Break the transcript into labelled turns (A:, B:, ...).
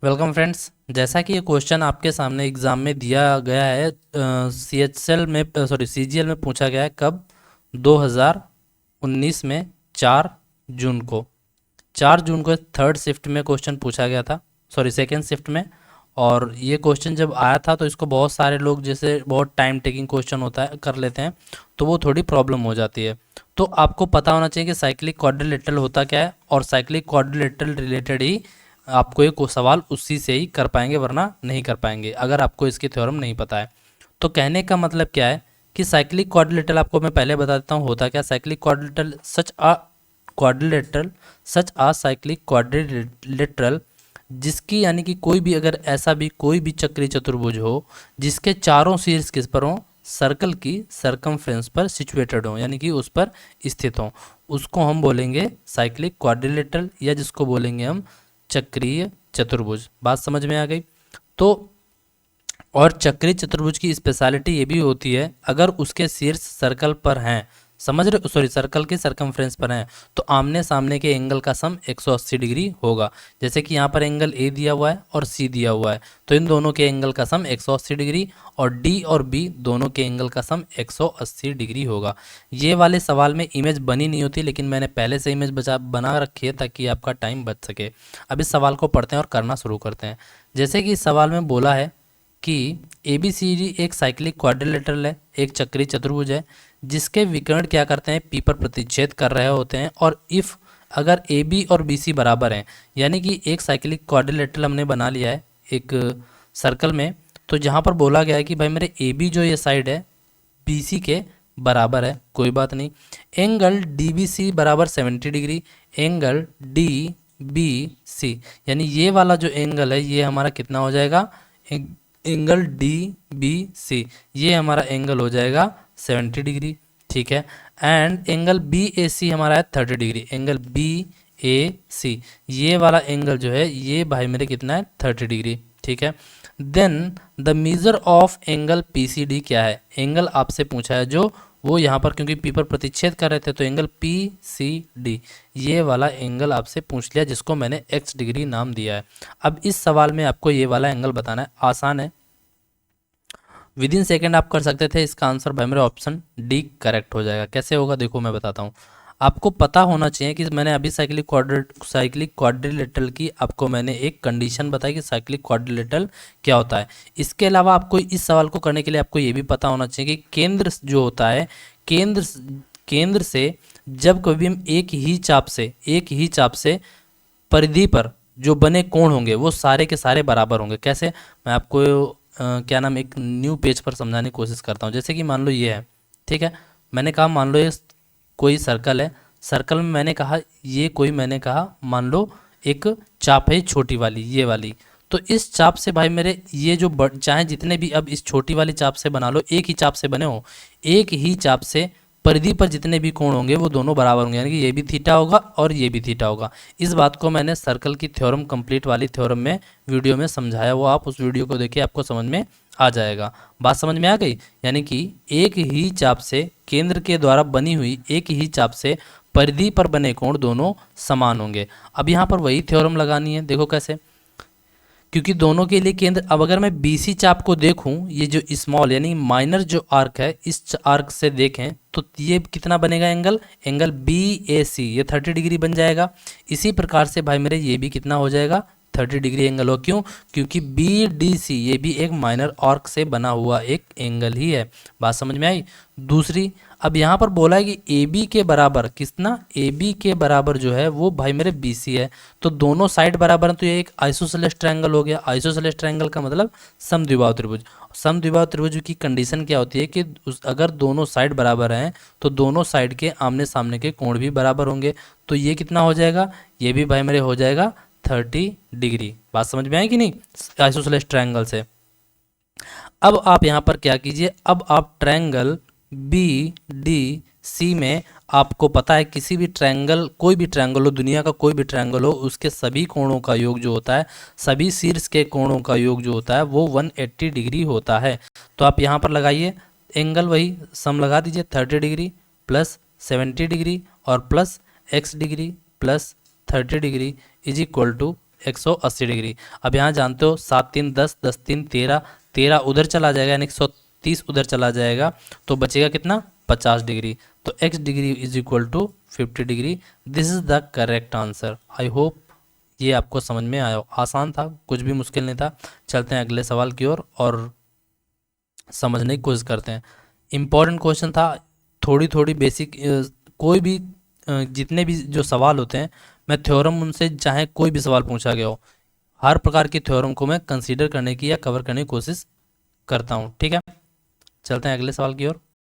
A: Welcome friends. जैसा कि ये क्वेश्चन आपके सामने एग्जाम में दिया गया है, CHL में सॉरी CGL में पूछा गया है कब 2019 में 4 जून को 4 जून को थर्ड शिफ्ट में क्वेश्चन पूछा गया था, सॉरी सेकेंड शिफ्ट में। और ये क्वेश्चन जब आया था तो इसको बहुत सारे लोग, जैसे बहुत टाइम टेकिंग क्वेश्चन होता है, कर लेते हैं, तो वो थोड़ी प्रॉब्लम हो जाती है। तो आपको पता होना चाहिए कि साइक्लिक क्वाड्रिलेटरल होता क्या है, और साइक्लिक क्वाड्रिलेटरल रिलेटेड ही आपको एक सवाल उसी से ही कर पाएंगे, वरना नहीं कर पाएंगे अगर आपको इसकी थ्योरम नहीं पता है। तो कहने का मतलब क्या है कि साइक्लिक क्वाड्रिलेटरल, आपको मैं पहले बता देता हूँ होता क्या। साइक्लिक क्वाड्रिलेटरल क्वाड्रिलेटरल सच आ साइक्लिक क्वाड्रिलेटरल, जिसकी यानी कि कोई भी, अगर ऐसा भी कोई भी चक्रीय चतुर्भुज हो जिसके चारों शीर्ष किस पर हो, सर्कल की सरकमफ्रेंस पर सिचुएटेड हो, यानी कि उस पर स्थित हो, उसको हम बोलेंगे साइक्लिक क्वाड्रिलेटरल, या जिसको बोलेंगे हम चक्रीय चतुर्भुज। बात समझ में आ गई। तो और चक्रीय चतुर्भुज की स्पेशलिटी ये भी होती है, अगर उसके शीर्ष सर्कल पर हैं, समझ रहे, सॉरी सर्कल के सरकमफ्रेंस पर हैं, तो आमने सामने के एंगल का सम 180 डिग्री होगा। जैसे कि यहाँ पर एंगल ए दिया हुआ है और सी दिया हुआ है, तो इन दोनों के एंगल का सम 180 डिग्री, और डी और बी दोनों के एंगल का सम 180 डिग्री होगा। ये वाले सवाल में इमेज बनी नहीं होती, लेकिन मैंने पहले से इमेज बना रखी है ताकि आपका टाइम बच सके। अब इस सवाल को पढ़ते हैं और करना शुरू करते हैं। जैसे कि इस सवाल में बोला है कि ABCD एक साइक्लिक क्वाड्रिलेटरल है, एक चक्रीय चतुर्भुज है, जिसके विकर्ण क्या करते हैं, पी पर प्रतिच्छेद कर रहे होते हैं। और इफ अगर AB और BC बराबर हैं, यानी कि एक साइक्लिक क्वाड्रिलेटरल हमने बना लिया है एक सर्कल में, तो जहाँ पर बोला गया है कि भाई मेरे AB जो ये साइड है BC के बराबर है, कोई बात नहीं। एंगल DBC बराबर 70 डिग्री, एंगल DBC यानी ये वाला जो एंगल है ये हमारा कितना हो जाएगा, एंगल DBC, ये हमारा एंगल हो जाएगा 70 डिग्री, ठीक है। एंड एंगल BAC हमारा है 30 डिग्री, एंगल BAC ये वाला एंगल जो है ये भाई मेरे कितना है 30 डिग्री, ठीक है। Then the measure of angle PCD क्या है, एंगल आपसे पूछा है जो, वो यहाँ पर क्योंकि पी पर प्रतिच्छेद कर रहे थे तो एंगल PCD ये वाला एंगल आपसे पूछ लिया, जिसको मैंने x डिग्री नाम दिया है। अब इस सवाल में आपको ये वाला एंगल बताना है, आसान है, विद इन सेकेंड आप कर सकते थे। इसका आंसर भाई मेरा ऑप्शन डी करेक्ट हो जाएगा। कैसे होगा देखो मैं बताता हूँ। आपको पता होना चाहिए कि मैंने अभी साइक्लिक क्वाड्रिलेटरल की आपको मैंने एक कंडीशन बताई कि साइक्लिक क्वाड्रिलेटरल क्या होता है। इसके अलावा आपको इस सवाल को करने के लिए आपको ये भी पता होना चाहिए कि केंद्र जो होता है, केंद्र केंद्र से जब कभी हम एक ही चाप से परिधि पर जो बने कोण होंगे वो सारे के सारे बराबर होंगे। कैसे, मैं आपको क्या नाम एक न्यू पेज पर समझाने की कोशिश करता हूँ। जैसे कि मान लो ये है, ठीक है, मैंने कहा मान लो ये कोई सर्कल है, सर्कल में मैंने कहा मान लो एक चाप है छोटी वाली, ये वाली। तो इस चाप से भाई मेरे ये जो चाहे जितने भी, अब इस छोटी वाली चाप से बना लो, एक ही चाप से बने हो, एक ही चाप से परिधि पर जितने भी कोण होंगे वो दोनों बराबर होंगे, यानी कि ये भी थीटा होगा और ये भी थीटा होगा। इस बात को मैंने सर्कल की थ्योरम कंप्लीट वाली थ्योरम में वीडियो में समझाया, वो आप उस वीडियो को देखिए, आपको समझ में आ जाएगा। बात समझ में आ गई। यानी कि एक ही चाप से, केंद्र के द्वारा बनी हुई एक ही चाप से परिधि पर बने कोण दोनों समान होंगे। अब यहाँ पर वही थ्योरम लगानी है, देखो कैसे, क्योंकि दोनों के लिए केंद्र, अब अगर मैं BC चाप को देखूं, ये जो स्मॉल यानी माइनर जो आर्क है, इस आर्क से देखें तो ये कितना बनेगा एंगल BAC, ये 30 डिग्री बन जाएगा। इसी प्रकार से भाई मेरे ये भी कितना हो जाएगा, 30 डिग्री एंगल हो। क्यों, क्योंकि BDC ये भी एक माइनर आर्क से बना हुआ एक एंगल ही है। बात समझ में आई। दूसरी, अब यहाँ पर बोला है कि AB के बराबर कितना, AB के बराबर जो है वो भाई मेरे BC है, तो दोनों साइड बराबर हैं, तो ये एक आइसोसेलेस ट्रायंगल हो गया। आइसोसेलेस ट्रायंगल का मतलब समद्विबाहु त्रिभुज। समद्विबाहु त्रिभुज की कंडीशन क्या होती है कि अगर दोनों साइड बराबर हैं तो दोनों साइड के आमने सामने के कोण भी बराबर होंगे। तो ये कितना हो जाएगा, ये भी भाई मेरे हो जाएगा 30 डिग्री। बात समझ में आई कि नहीं, आइसोसेलेस ट्रायंगल से। अब आप यहाँ पर क्या कीजिए, अब आप ट्रायंगल BDC में, आपको पता है किसी भी ट्रायंगल, कोई भी ट्रायंगल हो, दुनिया का कोई भी ट्रायंगल हो, उसके सभी कोणों का योग जो होता है, सभी शीर्ष के कोणों का योग जो होता है वो 180 डिग्री होता है। तो आप यहाँ पर लगाइए एंगल, वही सम लगा दीजिए, 30 डिग्री प्लस 70 डिग्री और plus x degree plus 30 degree is equal to 180 degree. अब यहाँ जानते हो 7 3 10, 10 3 13, 13 उधर चला जाएगा यानी 130 उधर चला जाएगा, तो बचेगा कितना 50 डिग्री। तो x degree is equal to 50 degree. This is the correct answer. I hope ये आपको समझ में आया। आसान था, कुछ भी मुश्किल नहीं था। चलते हैं अगले सवाल की ओर और समझने की कोशिश करते हैं। इम्पॉर्टेंट क्वेश्चन था, थोड़ी थोड़ी बेसिक, कोई भी जितने भी जो सवाल होते हैं मैं थ्योरम उनसे चाहे कोई भी सवाल पूछा गया हो, हर प्रकार की थ्योरम को मैं कंसीडर करने की या कवर करने की कोशिश करता हूँ। ठीक है, चलते हैं अगले सवाल की ओर।